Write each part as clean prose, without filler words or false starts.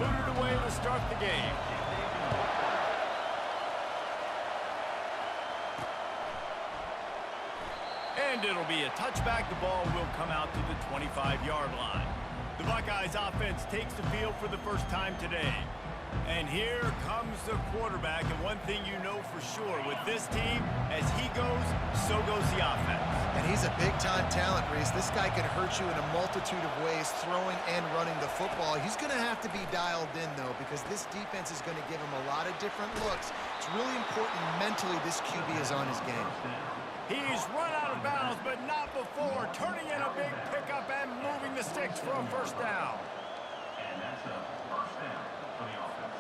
booted away to start the game. And it'll be a touchback. The ball will come out to the 25-yard line. The Buckeyes offense takes the field for the first time today. And here comes the quarterback. And one thing you know for sure with this team, as he goes, so goes the offense. And he's a big-time talent, Reese. This guy can hurt you in a multitude of ways, throwing and running the football. He's going to have to be dialed in, though, because this defense is going to give him a lot of different looks. It's really important mentally this QB is on his game. He's run out of bounds, but not before. Turning in a big pickup and moving the sticks for a first down. And that's a first down for the offense.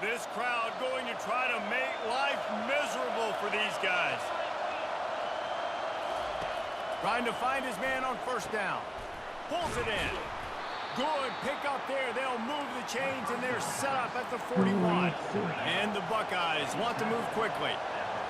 This crowd going to try to make life miserable for these guys. Trying to find his man on first down. Pulls it in. Good pickup there. They'll move the chains, and they're set up at the 41. And the Buckeyes want to move quickly.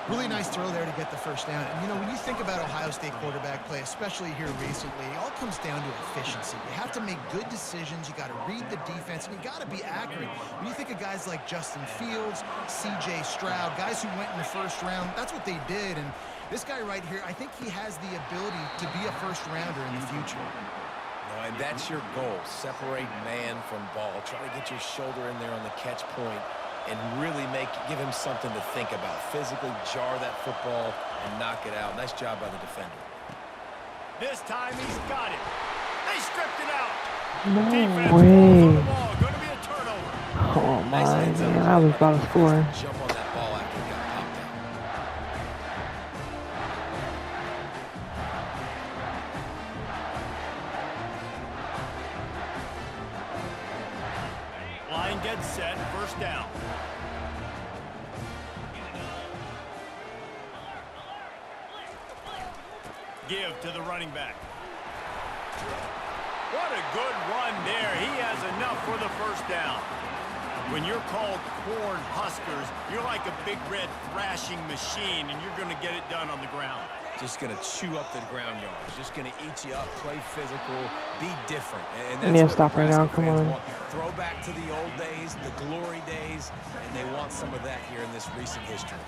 Really nice throw there to get the first down. And, you know, when you think about Ohio State quarterback play, especially here recently, it all comes down to efficiency. You have to make good decisions. You got to read the defense, and you got to be accurate. When you think of guys like Justin Fields, C.J. Stroud, guys who went in the first round, that's what they did. And this guy right here, I think he has the ability to be a first-rounder in the future. No, and that's your goal. Separate man from ball. Try to get your shoulder in there on the catch point and really give him something to think about. Physically jar that football and knock it out. Nice job by the defender. This time he's got it. They stripped it out. No Defense way. on the ball. Going to be a turnover. Oh my man, I was about to score. Jump on that ball after he got popped out. Line gets set. First down. Give to the running back. What a good run there. He has enough for the first down. When you're called Cornhuskers, you're like a big red thrashing machine, and you're going to get it done on the ground. Just going to chew up the ground yards. Just going to eat you up, play physical, be different. And I need to stop right now. Come on. Throw back to the old days, the glory days, and they want some of that here in this recent history.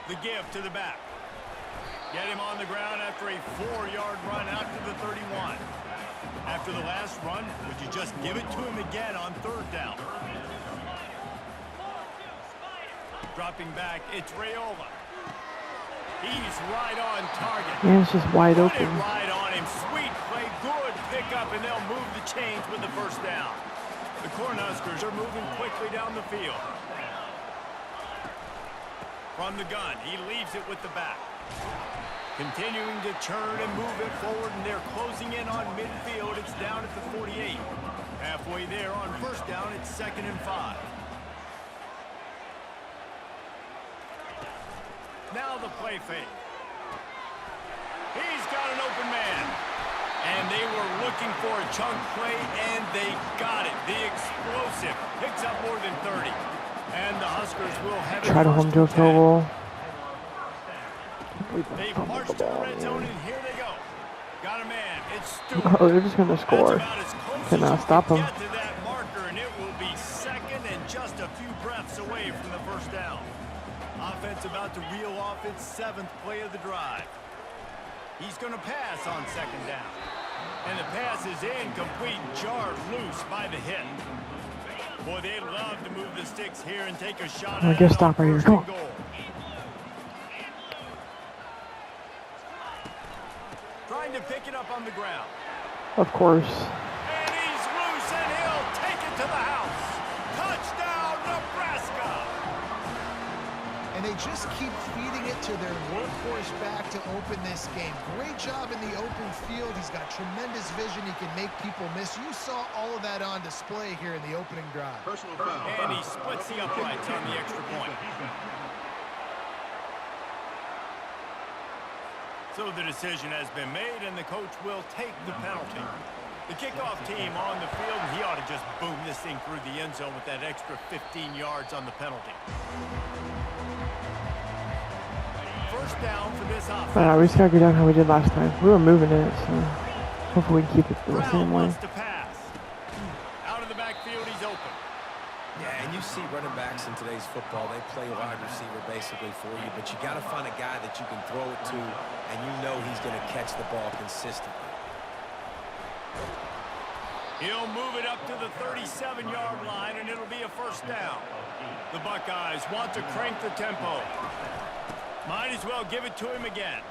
The give to the back. Get him on the ground after a 4-yard run out to the 31. After the last run, would you just give it to him again on third down? Dropping back, it's Raiola. He's right on target. Yeah, it's just wide Put open. it right on him. Sweet play, good pickup, and they'll move the chains with the first down. The Cornhuskers are moving quickly down the field. From the gun, he leaves it with the back. Continuing to churn and move it forward, and they're closing in on midfield. It's down at the 48. Halfway there on first down, it's 2nd and 5. Now the play fake. He's got an open man. And they were looking for a chunk play, and they got it. The explosive picks up more than 30. And the Huskers will have it. Try to home to a field goal. They march to the red zone, and here they go. Got a man. It's Stewart. Oh, they're just going to score. Cannot stop them. Get to that marker, and it will be 2nd and just a few breaths away from the first down. Offense about to reel off its 7th play of the drive. He's going to pass on 2nd down. And the pass is incomplete, jarred loose by the hit. Boy, they love to move the sticks here and take a shot at Just stop right here. Come on. goal. Trying to pick it up on the ground. Of course. And he's loose, and he'll take it to the house. Touchdown, Nebraska! And they just keep feeding it to their workhorse back to open this game. Great job in the open field. He's got tremendous vision. He can make people miss. You saw all of that on display here in the opening drive. Personal foul. And he splits the uprights on the extra point. So the decision has been made, and the coach will take the penalty. The kickoff team on the field, and he ought to just boom this thing through the end zone with that extra 15 yards on the penalty. First down for this offense. We just got to go down how we did last time. We were moving it, so. Hopefully we keep it the Brown same way. wants to pass. Out of the backfield, he's open. Yeah, and you see running backs in today's football, they play wide receiver basically for you, but you got to find a guy that you can throw it to, and you know he's going to catch the ball consistently. He'll move it up to the 37-yard line, and it'll be a first down. The Buckeyes want to crank the tempo. Might as well give it to him again.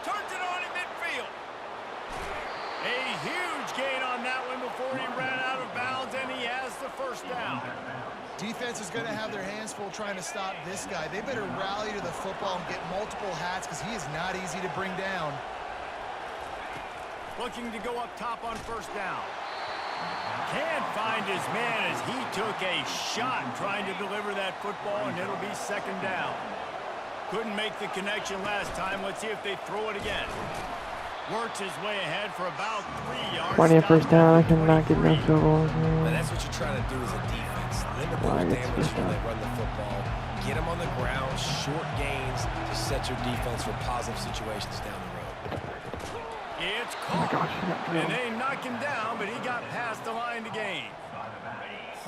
Turns it on in midfield. A huge gain on that one before he ran out of bounds, and he has the first down. Defense is going to have their hands full trying to stop this guy. They better rally to the football and get multiple hats because he is not easy to bring down. Looking to go up top on first down. Can't find his man as he took a shot trying to deliver that football, and it'll be second down. Couldn't make the connection last time. Let's see if they throw it again. Works his way ahead for about 3 yards. 20 at first down. I cannot get no field goals. But that's what you're trying to do as a defense. Limit those damage when they run the football. Get them on the ground, short gains to set your defense for positive situations down the road. It's caught. And they knock him down, but he got past the line to gain.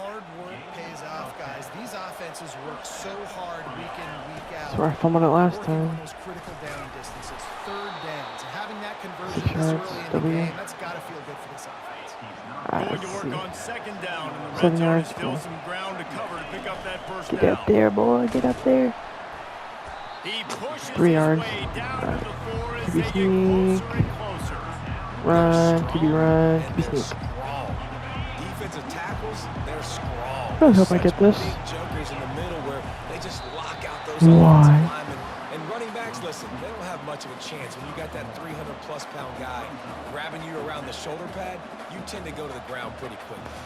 Hard work pays off, guys. These offenses work so hard week in, week out. That's where I fumbled it last Working on time. those critical down distances, third downs, and having that conversion this early in the game, that's got to feel good for this offense. Going to work on second down, and the red 7 zone yards. is still some ground to cover to pick up that first Get down. up there, boy. Get up there. He pushes 3 his yards. way down to the floor as QB they get sneak. closer and closer. Run. QB run. And QB they're sneak. scrawl. Defensive tackles, they're scrawl. I hope I Such get this. big jokers in the middle where they just lock out those Why? offensive linemen. And running backs, listen, they don't have much of a chance. When you got that 300-plus pound guy grabbing you around the shoulder pad, you tend to go to the ground pretty quickly.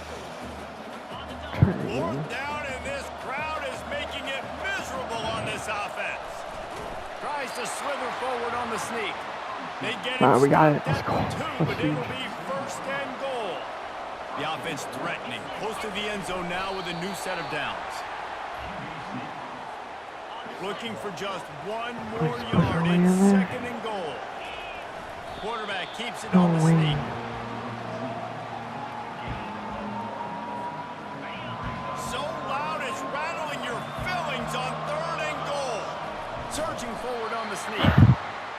Fourth down, and this crowd is making it miserable on this offense. Tries to slither forward on the sneak. They get him We got it. stopped Let's at go. 2, but Let's it'll see. be first and goal. The offense threatening, close to the end zone now with a new set of downs. Looking for just one more yard in second and goal. Quarterback keeps it on the sneak. So loud it's rattling your fillings on third and goal. Surging forward on the sneak.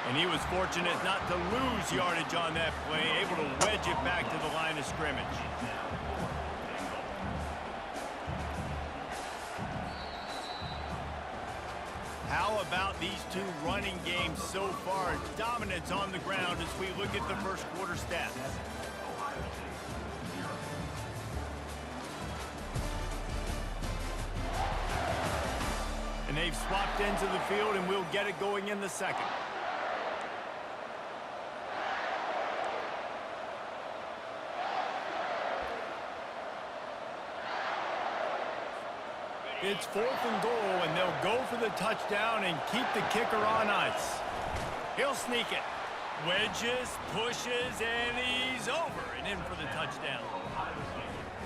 And he was fortunate not to lose yardage on that play, able to wedge it back to the line of scrimmage. How about these two running games so far? Dominance on the ground as we look at the first quarter stats. And they've swapped into the field, and we'll get it going in the second. It's fourth and goal, and they'll go for the touchdown and keep the kicker on ice. He'll sneak it. Wedges, pushes, and he's over and in for the touchdown.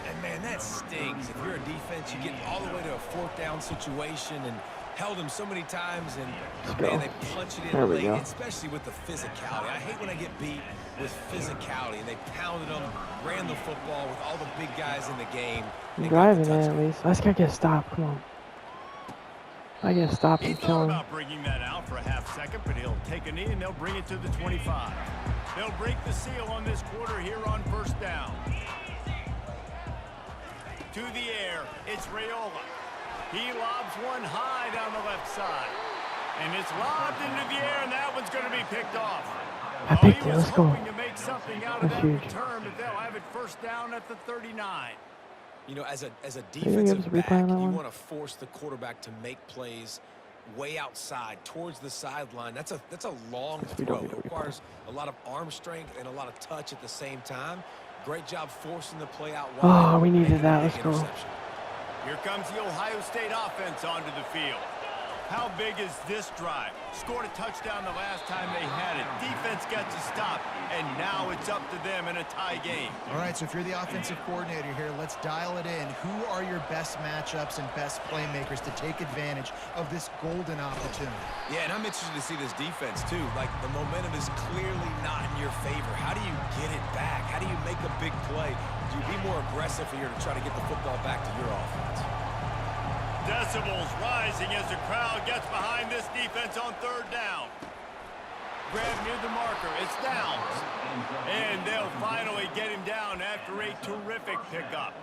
And, man, that stings. If you're a defense, you get all the way to a fourth down situation and held him so many times, and, man, they punch it in late, especially with the physicality. I hate when I get beat with physicality, and they pounded them, ran the football with all the big guys in the game. I'm driving it at least. I just gotta get stopped. Come on. I gotta stop He and thought kill him. about bringing that out for a half second, but he'll take a knee and they'll bring it to the 25. They'll break the seal on this quarter here on first down. To the air, it's Raiola. He lobs one high down the left side. And it's lobbed into the air, and that one's going to be picked off. I picked it. Let's go. Hoping to make something out of That's that huge. return, but they'll have it first down at the 39. You know, as a you give us defensive a back, replay on that you one? want to force the quarterback to make plays way outside, towards the sideline. That's a long throw. It requires a lot of arm strength and a lot of touch at the same time. Great job forcing the play out wide. Oh, we needed making a that. big Let's go. interception. Here comes the Ohio State offense onto the field. How big is this drive? Scored a touchdown the last time they had it. Defense gets a stop, and now it's up to them in a tie game. All right, so if you're the offensive coordinator here, let's dial it in. Who are your best matchups and best playmakers to take advantage of this golden opportunity? Yeah, and I'm interested to see this defense, too. Like, the momentum is clearly not in your favor. How do you get it back? How do you make a big play? Do you be more aggressive here to try to get the football back to your offense? Decibels rising as the crowd gets behind this defense on third down. Grab near the marker. It's Downs. And they'll finally get him down after a terrific pickup.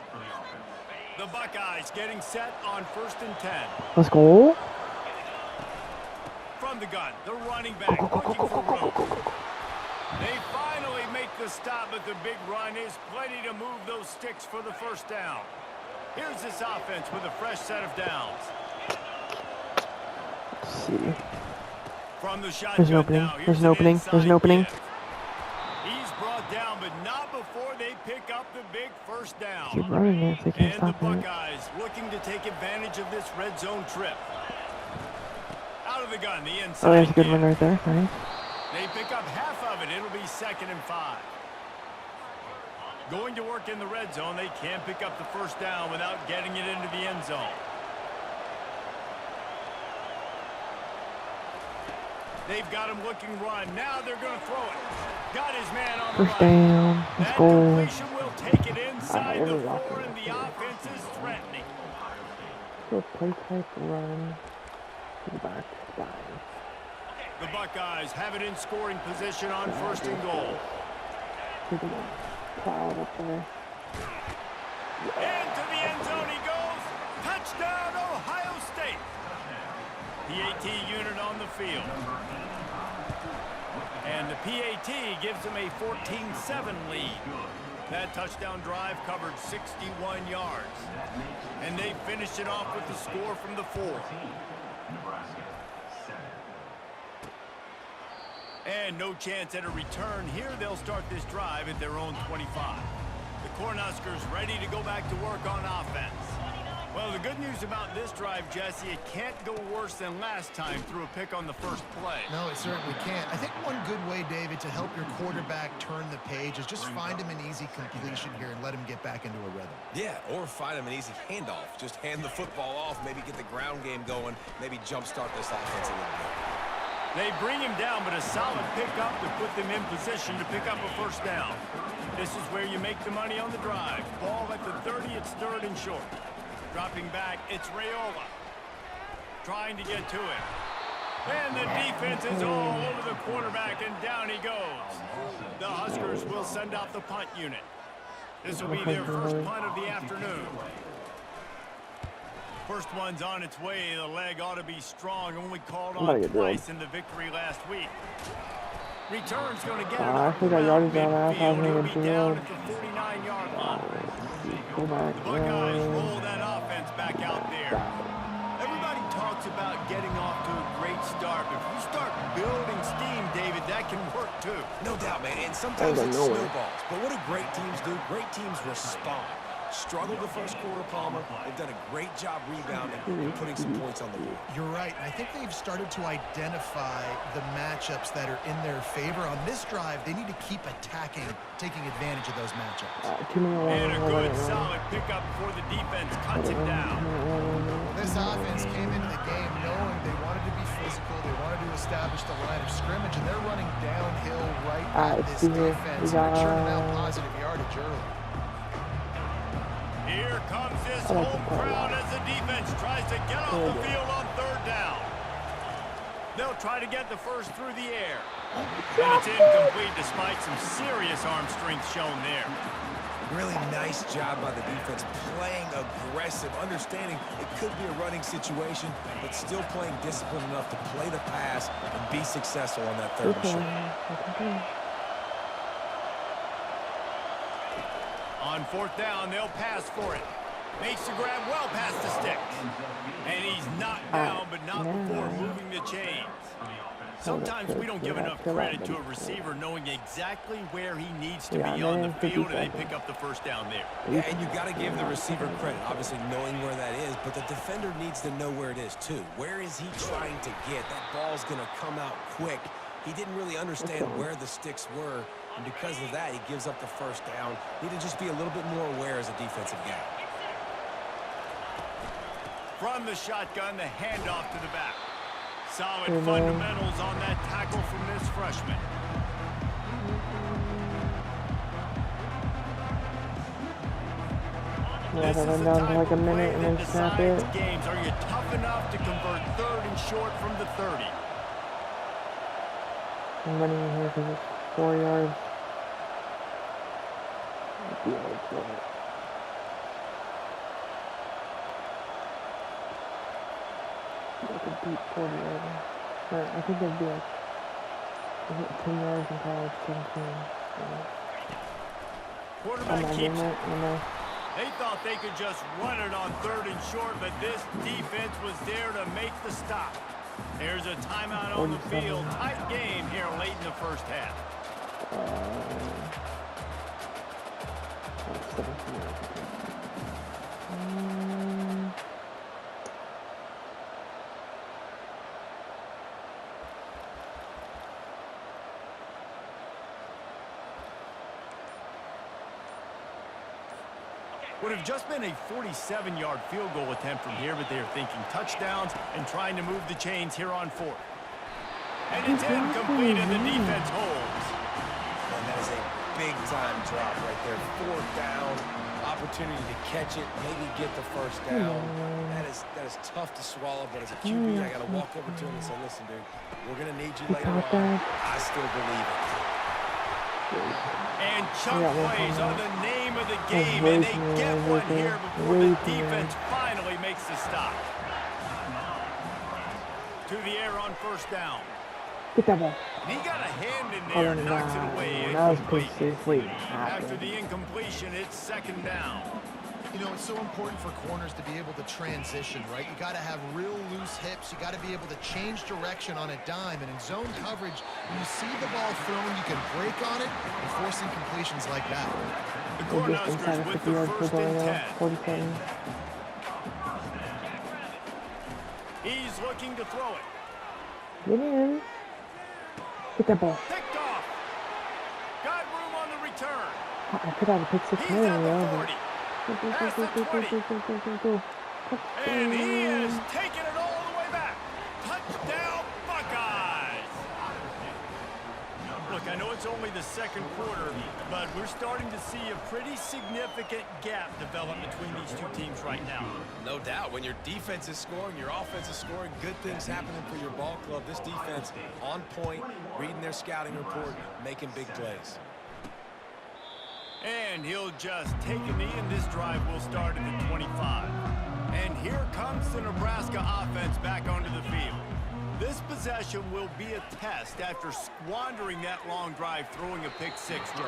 The Buckeyes getting set on 1st and 10. Let's go. From the gun, the running back looking for room. They finally make the stop, but the big run is plenty to move those sticks for the first down. Here's this offense with a fresh set of downs. Let's see. From the shotgun There's an opening. now, There's an opening. There's an opening. He's brought down, but not before they pick up the big first down. Keep running it if they can't And the stop it. Buckeyes looking to take advantage of this red zone trip. Out of the gun, the inside. Oh, there's a good one kick. right there. Nice. They pick up half of it. It'll be 2nd and 5. Going to work in the red zone. They can't pick up the first down without getting it into the end zone. They've got him looking run. Now they're going to throw it. Got his man on the First run. down. Let's That go. completion will take it inside Alright, the we're rocking 4, and it. the offense is threatening. Go play type run. To the back. Down. The Buckeyes have it in scoring position on 1st and goal. To the cloud up there. Into the end zone he goes. Touchdown, Ohio State. PAT unit on the field. And the PAT gives them a 14-7 lead. That touchdown drive covered 61 yards. And they finished it off with the score from the 4. Nebraska 7. And no chance at a return here. They'll start this drive at their own 25. The Cornhuskers ready to go back to work on offense. Well, the good news about this drive, Jesse, it can't go worse than last time through a pick on the first play. No, it certainly can't. I think one good way, David, to help your quarterback turn the page is just find him an easy completion here and let him get back into a rhythm. Yeah, or find him an easy handoff. Just hand the football off, maybe get the ground game going, maybe jumpstart this offense a little bit. They bring him down, but a solid pickup to put them in position to pick up a first down. This is where you make the money on the drive. Ball at the 30, it's 3rd and short. Dropping back, it's Raiola. Trying to get to it. And the defense is all over the quarterback, and down he goes. The Huskers will send out the punt unit. This will be their first punt of the afternoon. First one's on its way. The leg ought to be strong. Only called on twice in the victory last week. Return's going to get it. I think I yardage on that. Midfield. He'll be down at the 49-yard line. Go back. The Buckeyes roll that offense back out there. Everybody talks about getting off to a great start, but if you start building steam, David, that can work too. No doubt, man, and sometimes it snowballs. But what do great teams do? Great teams respond. Struggled the first quarter, Palmer. They've done a great job rebounding and putting some points on the board. You're right. And I think they've started to identify the matchups that are in their favor. On this drive, they need to keep attacking, taking advantage of those matchups. And a good, solid pickup before the defense cuts it down. This offense came into the game knowing they wanted to be physical. They wanted to establish the line of scrimmage, and they're running downhill right at this defense. And they're churning out positive yardage early. Here comes this home crowd as the defense tries to get off the field on 3rd down. They'll try to get the first through the air. And it's incomplete despite some serious arm strength shown there. Really nice job by the defense, playing aggressive, understanding it could be a running situation, but still playing disciplined enough to play the pass and be successful on that 3rd and short. On 4th down, they'll pass for it. Makes the grab well past the sticks. And he's knocked down, but not before moving the chains. Sometimes we don't give enough credit to a receiver knowing exactly where he needs to be on the field, and they pick up the first down there. Yeah, and you got to give the receiver credit, obviously knowing where that is, but the defender needs to know where it is too. Where is he trying to get? That ball's going to come out quick. He didn't really understand where the sticks were, and because of that, he gives up the first down. Need to just be a little bit more aware as a defensive guy. From the shotgun, the handoff to the back. Solid fundamentals on that tackle from this freshman. Yeah, they run down to like a minute and then snap it. Games. Are you tough enough to convert 3rd and short from the 30? I'm running in here because it's 4 yards. Like a deep 40 yards. I think it'd be like 10 yards in college, 17. Quarterback keeps it. They thought they could just run it on 3rd and short, but this defense was there to make the stop. There's a timeout on the field. Tight game here late in the first half. 17 yards. Would have just been a 47-yard field goal attempt from here, but they are thinking touchdowns and trying to move the chains here on 4th. And it's incomplete, and the defense holds. And that is a big-time drop right there. 4th down, opportunity to catch it, maybe get the first down. That is tough to swallow, but as a QB, I got to walk over to him and say, listen, dude, we're going to need you later on. I still believe it. And chunk plays are the name of the game, and they get one here before the defense finally makes the stop. To the air on 1st down. Get that ball. And he got a hand in there and knocks it away. Incomplete. After the incompletion, it's 2nd down. You know, it's so important for corners to be able to transition, right? You got to have real loose hips. You got to be able to change direction on a dime. And in zone coverage, when you see the ball thrown, you can break on it and force incompletions like that. The Cornhuskers with the 1st and 10. 47. He's looking to throw it. Get in. Get that ball. Picked off. Got room on the return. I could have a pick 6 He's minutes. at the 40. Past the 20. And he is taking it all the way back. Touchdown, Buckeyes. Look, I know it's only the 2nd quarter, but we're starting to see a pretty significant gap develop between these two teams right now. No doubt. When your defense is scoring, your offense is scoring, good things happening for your ball club. This defense on point, reading their scouting report, making big plays. And he'll just take a knee, and this drive will start at the 25. And here comes the Nebraska offense back onto the field. This possession will be a test after squandering that long drive, throwing a pick 6, Jesse.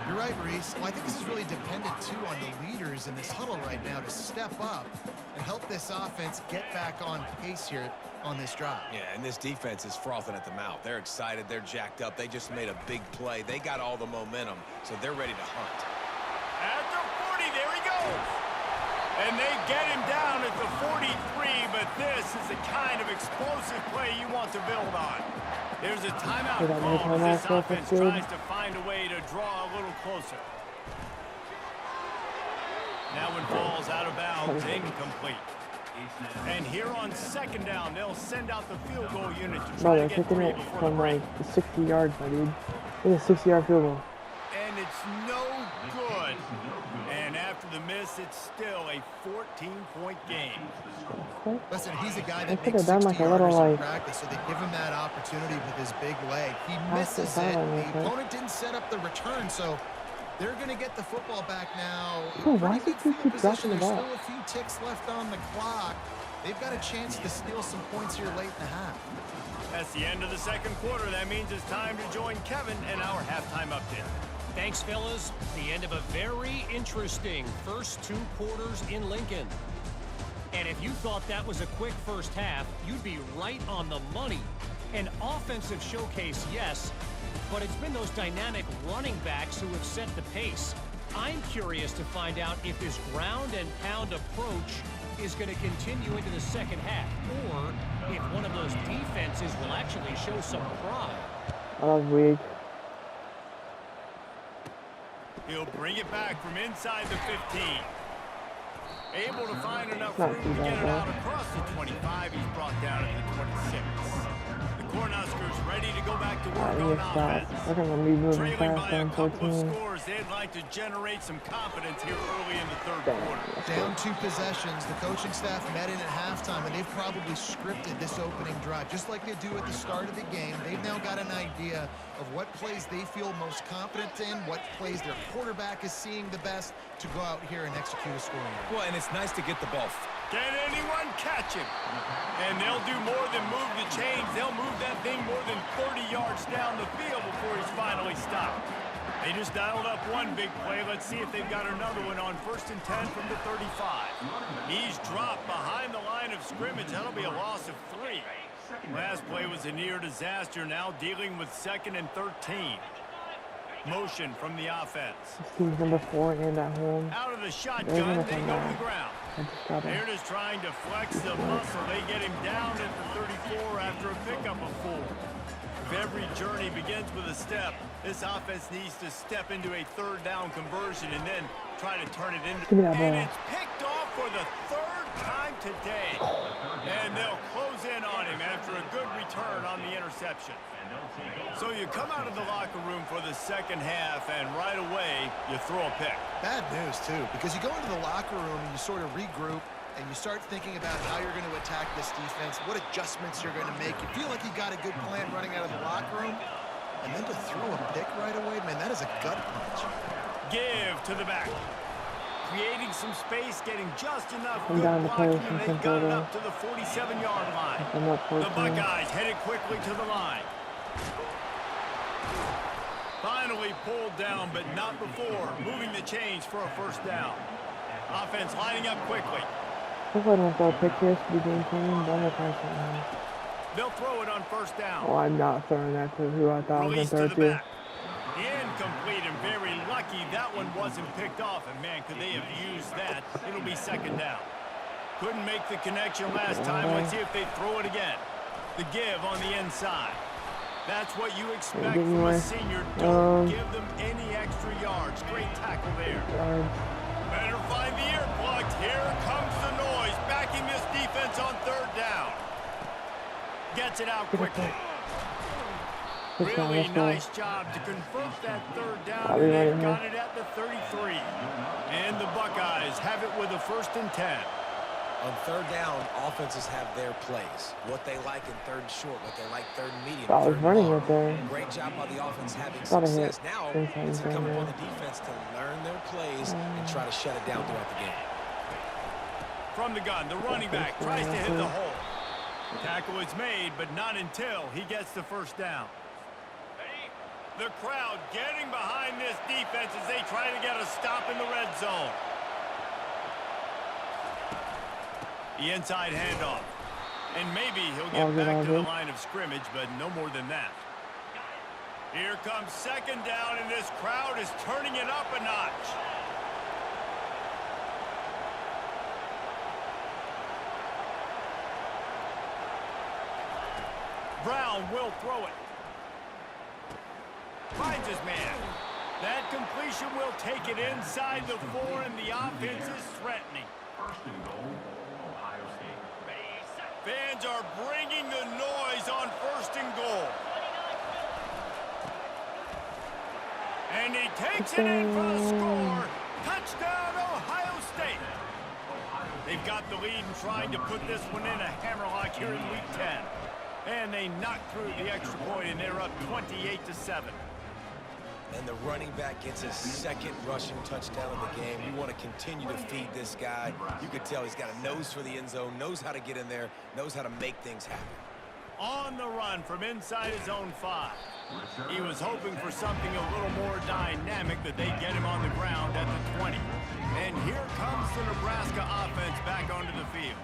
You're right, Reese. Well, I think this is really dependent, too, on the leaders in this huddle right now to step up and help this offense get back on pace here on this drive. Yeah, and this defense is frothing at the mouth. They're excited. They're jacked up. They just made a big play. They got all the momentum, so they're ready to hunt. At the 40, there he goes. And they get him down at the 43, but this is the kind of explosive play you want to build on. There's a timeout call as this offense tries to find a way to draw a little closer. That one falls out of bounds, incomplete. And here on 2nd down, they'll send out the field goal unit to try to get 3 before from the break. like the 60 yards, my dude. It's a 60-yard field goal. And it's no good. And after the miss, it's still a 14-point game. Listen, he's a guy that could makes have done 60 like a little, yarders in like, practice, so they give him that opportunity with his big leg. He misses the it. time, The okay. opponent didn't set up the return, so they're going to get the football back now. Bro, why Pretty does good he keep field dropping position. the There's ball? still a few ticks left on the clock. They've got a chance to steal some points here late in the half. That's the end of the 2nd quarter. That means it's time to join Kevin in our halftime update. Thanks, fellas. The end of a very interesting first 2 quarters in Lincoln. And if you thought that was a quick first half, you'd be right on the money. An offensive showcase, yes, but it's been those dynamic running backs who have set the pace. I'm curious to find out if this ground and pound approach is going to continue into the second half, or if one of those defenses will actually show some pride. That was weak. He'll bring it back from inside the 15. Able to find enough room to get it out across the 25. He's brought down at the 26. The Cornhuskers ready to go back to work on offense. I think I'm going to be moving Trailing fast by a on couple of 14. scores, they'd like to generate some confidence here early in the third quarter. Down 2 possessions. The coaching staff met in at halftime, and they've probably scripted this opening drive. Just like they do at the start of the game, they've now got an idea of what plays they feel most confident in, what plays their quarterback is seeing the best to go out here and execute a scoring drive. Well, and it's nice to get the ball. Can anyone catch him? And they'll do more than move the chains. They'll move that thing more than 30 yards down the field before he's finally stopped. They just dialed up one big play. Let's see if they've got another one on 1st and 10 from the 35. He's dropped behind the line of scrimmage. That'll be a loss of 3. Last play was a near disaster. Now dealing with 2nd and 13. Motion from the offense. Team's number 4 and at home. Out of the shotgun, they go to the ground. I just got They're it. just trying to flex the muscle. They get him down at the 34 after a pickup of 4. If every journey begins with a step, this offense needs to step into a 3rd down conversion and then try to turn it into. Give me that ball. And it's picked off for the 3rd time today. And they'll close in on him after a good return on the interception. So you come out of the locker room for the second half, and right away, you throw a pick. Bad news, too, because you go into the locker room and you sort of regroup, and you start thinking about how you're going to attack this defense, what adjustments you're going to make. You feel like you got a good plan running out of the locker room, and then to throw a pick right away, man, that is a gut punch. Give to the back. Creating some space, getting just enough I'm good down the blocking, post and and they've got it control. up to the 47-yard line. I'm up The 14. Buckeyes headed quickly to the line. Finally pulled down, but not before moving the chains for a 1st down. Offense lining up quickly. If I don't throw a pick here, to be game changing, don't look like something. They'll throw it on 1st down. Oh, I'm not throwing that to who I thought I was Release going to to the throw back. Incomplete, and very lucky that one wasn't picked off. And man, could they have used that? It'll be 2nd down. Couldn't make the connection last time. Let's see if they throw it again. The give on the inside. That's what you expect from a senior. Don't give them any extra yards. Great tackle there. Better find the earplugs. Here comes the noise. Backing this defense on 3rd down. Gets it out quickly. Really nice job to convert that 3rd down. And they've got it at the 33. And the Buckeyes have it with a 1st and 10. On 3rd down, offenses have their plays. What they like in 3rd and short, what they like 3rd and medium. I was running it there. Great job by the offense having Gotta success. hit. Now Inside it's incumbent there. on the defense to learn their plays and try to shut it down throughout the game. From the gun, the running back tries to hit the hole. Tackle is made, but not until he gets the 1st down. The crowd getting behind this defense as they try to get a stop in the red zone. The inside handoff. And maybe he'll get back to the line of scrimmage, but no more than that. Here comes 2nd down, and this crowd is turning it up a notch. Brown will throw it. Finds his man. That completion will take it inside the 4, and the offense is threatening. 1st and goal, Ohio State. Fans are bringing the noise on 1st and goal. And he takes it in for the score. Touchdown, Ohio State. They've got the lead and trying to put this one in a hammerlock here in Week 10. And they knock through the extra point, and they're up 28-7. And the running back gets his 2nd rushing touchdown of the game. You want to continue to feed this guy. You could tell he's got a nose for the end zone, knows how to get in there, knows how to make things happen. On the run from inside his own 5. He was hoping for something a little more dynamic, that they'd get him on the ground at the 20. And here comes the Nebraska offense back onto the field.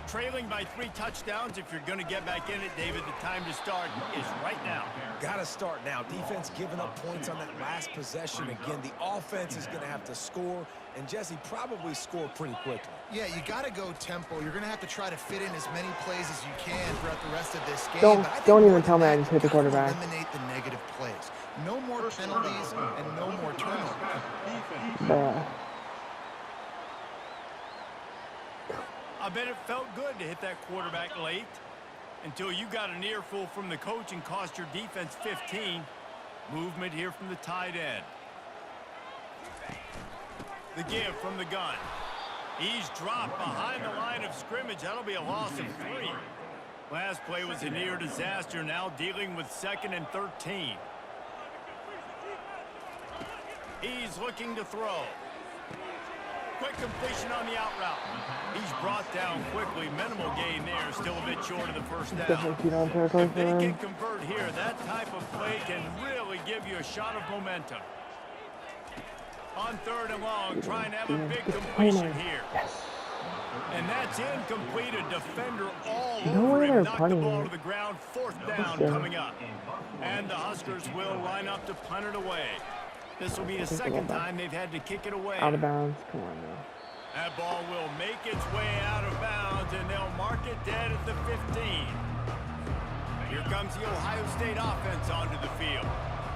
Trailing by 3 touchdowns. If you're going to get back in it, David, the time to start is right now. Got to start now. Defense giving up points on that last possession. Again, the offense is going to have to score, and Jesse probably score pretty quickly. Yeah, you got to go tempo. You're going to have to try to fit in as many plays as you can throughout the rest of this game. Don't even tell me I just hit the quarterback. Eliminate the negative plays. No more penalties and no more turnovers. I bet it felt good to hit that quarterback late until you got an earful from the coach and cost your defense 15. Movement here from the tight end. The give from the gun. He's dropped behind the line of scrimmage. That'll be a loss of 3. Last play was a near disaster. Now dealing with 2nd and 13. He's looking to throw. Quick completion on the out route. He's brought down quickly. Minimal gain there. Still a bit short of the first down. If they can convert here, that type of play can really give you a shot of momentum. On 3rd and long, trying to have a big completion here. And that's incomplete. A defender all over him. Knocked the ball to the ground. 4th down coming up. And the Huskers will line up to punt it away. This will be the 2nd time they've had to kick it away. Out of bounds. Come on now. That ball will make its way out of bounds, and they'll mark it dead at the 15. Here comes the Ohio State offense onto the field.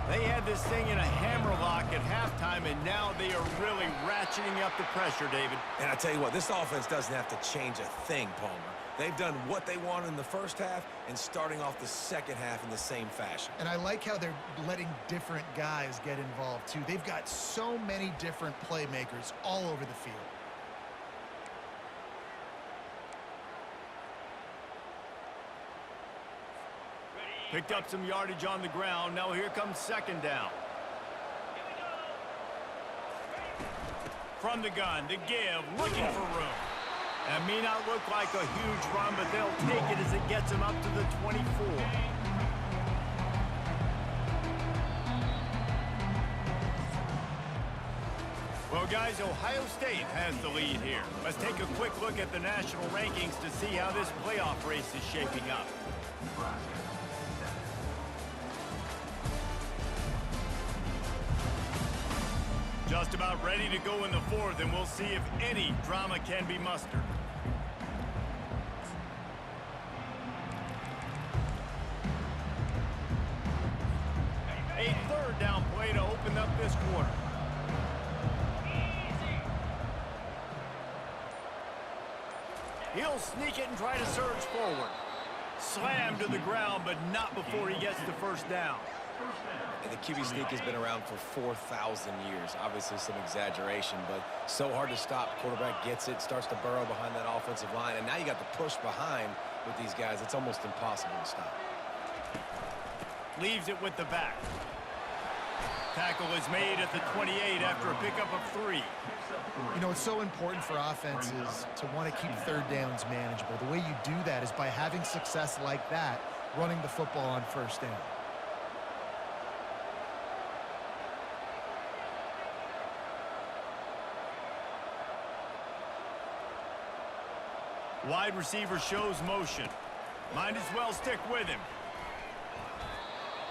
They had this thing in a hammerlock at halftime, and now they are really ratcheting up the pressure, David. And I tell you what, this offense doesn't have to change a thing, Palmer. They've done what they wanted in the first half and starting off the second half in the same fashion. And I like how they're letting different guys get involved, too. They've got so many different playmakers all over the field. Picked up some yardage on the ground. Now here comes 2nd down. From the gun, the give, looking for room. That may not look like a huge run, but they'll take it as it gets them up to the 24. Well, guys, Ohio State has the lead here. Let's take a quick look at the national rankings to see how this playoff race is shaping up. Just about ready to go in the 4th, and we'll see if any drama can be mustered. A 3rd down play to open up this quarter. He'll sneak it and try to surge forward. Slammed to the ground, but not before he gets the 1st down. And the QB sneak has been around for 4,000 years. Obviously some exaggeration, but so hard to stop. Quarterback gets it, starts to burrow behind that offensive line, and now you got the push behind with these guys. It's almost impossible to stop. Leaves it with the back. Tackle is made at the 28 after a pickup of 3. You know, it's so important for offenses to want to keep 3rd downs manageable. The way you do that is by having success like that, running the football on 1st down. Wide receiver shows motion. Might as well stick with him.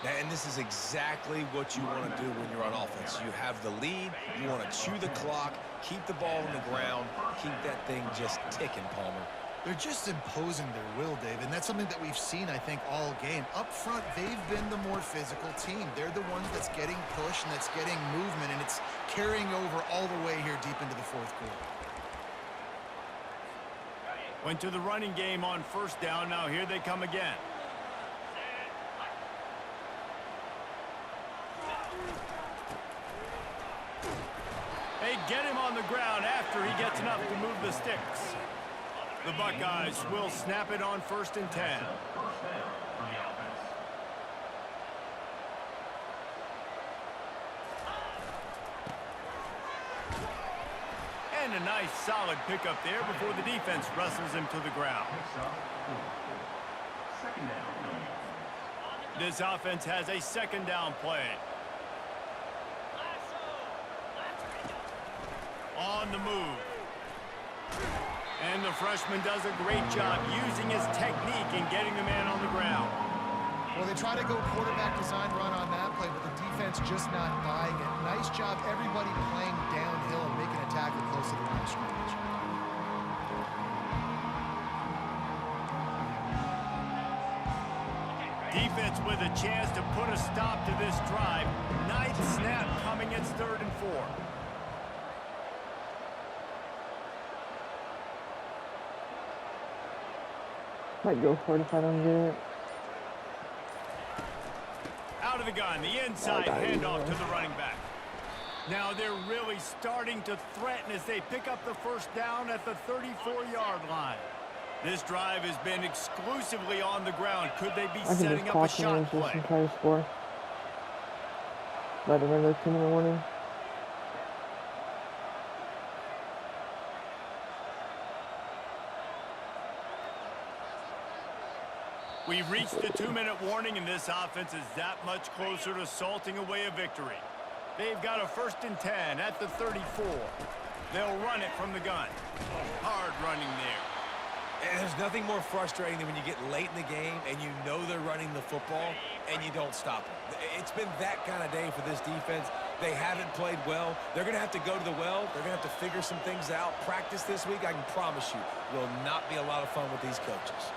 And this is exactly what you want to do when you're on offense. You have the lead. You want to chew the clock, keep the ball on the ground, keep that thing just ticking, Palmer. They're just imposing their will, Dave, and that's something that we've seen, I think, all game. Up front, they've been the more physical team. They're the ones that's getting pushed and that's getting movement, and it's carrying over all the way here deep into the 4th quarter. Went to the running game on 1st down. Now here they come again. They get him on the ground after he gets enough to move the sticks. The Buckeyes will snap it on 1st and 10. And a nice solid pickup there before the defense wrestles him to the ground. 2nd down. This offense has a second down play. On the move. And the freshman does a great job using his technique and getting the man on the ground. Well, they try to go quarterback design run on that play, but the defense just not buying it. Nice job, everybody playing downhill and making a tackle close to the line of scrimmage. Defense with a chance to put a stop to this drive. Ninth snap coming. It's 3rd and 4. Might go for it if I don't get it. Out of the gun, the inside handoff to the running back. Now they're really starting to threaten as they pick up the first down at the 34-yard line. This drive has been exclusively on the ground. Could they be setting up a shot play? And try to score. Let them end 2-minute warning. We've reached the 2-minute warning, and this offense is that much closer to salting away a victory. They've got a 1st and 10 at the 34. They'll run it from the gun. Hard running there. And there's nothing more frustrating than when you get late in the game and you know they're running the football and you don't stop them. It's been that kind of day for this defense. They haven't played well. They're going to have to go to the well. They're going to have to figure some things out. Practice this week, I can promise you, will not be a lot of fun with these coaches.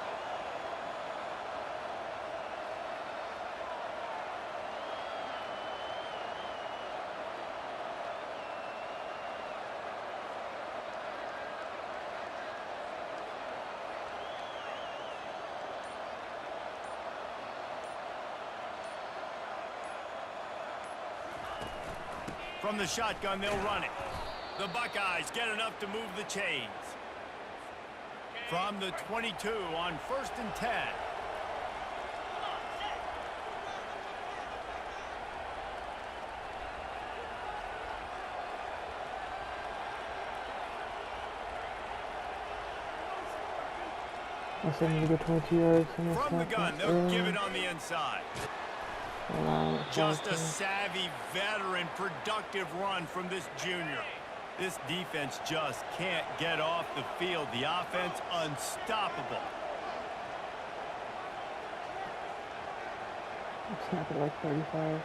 From the shotgun, they'll run it. The Buckeyes get enough to move the chains. From the 22 on 1st and 10. I said to get 22 yards. From the gun, they'll give it on the inside. Just a savvy, veteran, productive run from this junior. This defense just can't get off the field. The offense unstoppable. Snap it like 35.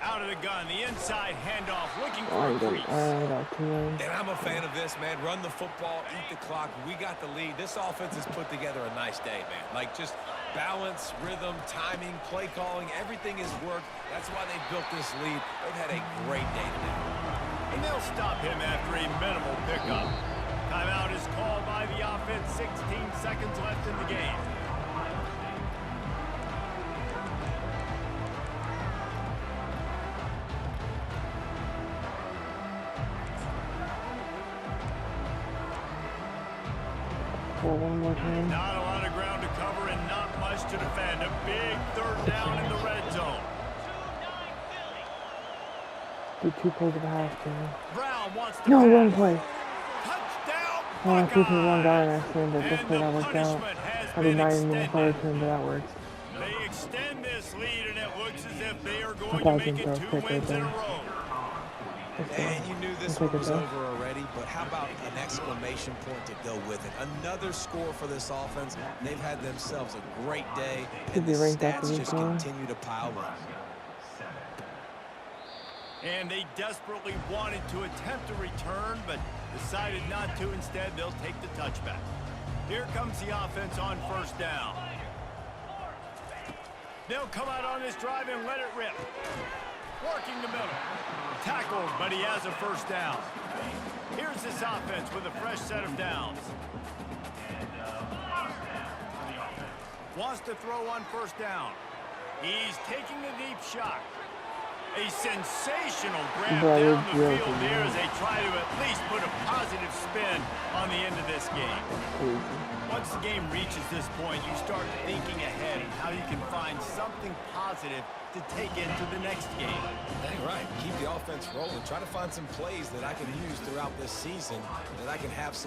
Out of the gun, the inside handoff, looking for I a crease. got 2 lanes. And I'm a fan of this, man. Run the football, eat the clock. We got the lead. This offense has put together a nice day, man. Like, just balance, rhythm, timing, play calling, everything has worked. That's why they built this lead. They've had a great day today. And they'll stop him after a minimal pickup. Timeout is called by the offense. 16 seconds left in the game. One more time. Not a lot of ground to cover and not much to defend. A big 3rd down in the red zone. Do 2 plays of a half, Jimmy. Brown wants to No, pass. one play. Touchdown, Oh, I threw to the wrong guy Buckeyes. and I assumed that this And play the that worked out. punishment has I did been not even move forward extended. to him, but that works. They extend this lead, and it looks as if they are going to thought make you it were 2 pick right wins in a there. row. And you knew this I'll one take was it, though. over already, but how about an exclamation point to go with it? Another score for this offense. They've had themselves a great day, Could and be the ranked after stats this just one. continue to pile up. And they desperately wanted to attempt a return, but decided not to. Instead, they'll take the touchback. Here comes the offense on 1st down. They'll come out on this drive and let it rip. Working the middle. Tackled, but he has a 1st down. Here's this offense with a fresh set of downs. Wants to throw on 1st down. He's taking the deep shot. A sensational grab down the field here as they try to at least put a positive spin on the end of this game. Once the game reaches this point, you start thinking ahead and how you can find something positive to take into the next game. Dang right. Keep the offense rolling. Try to find some plays that I can use throughout this season that I can have some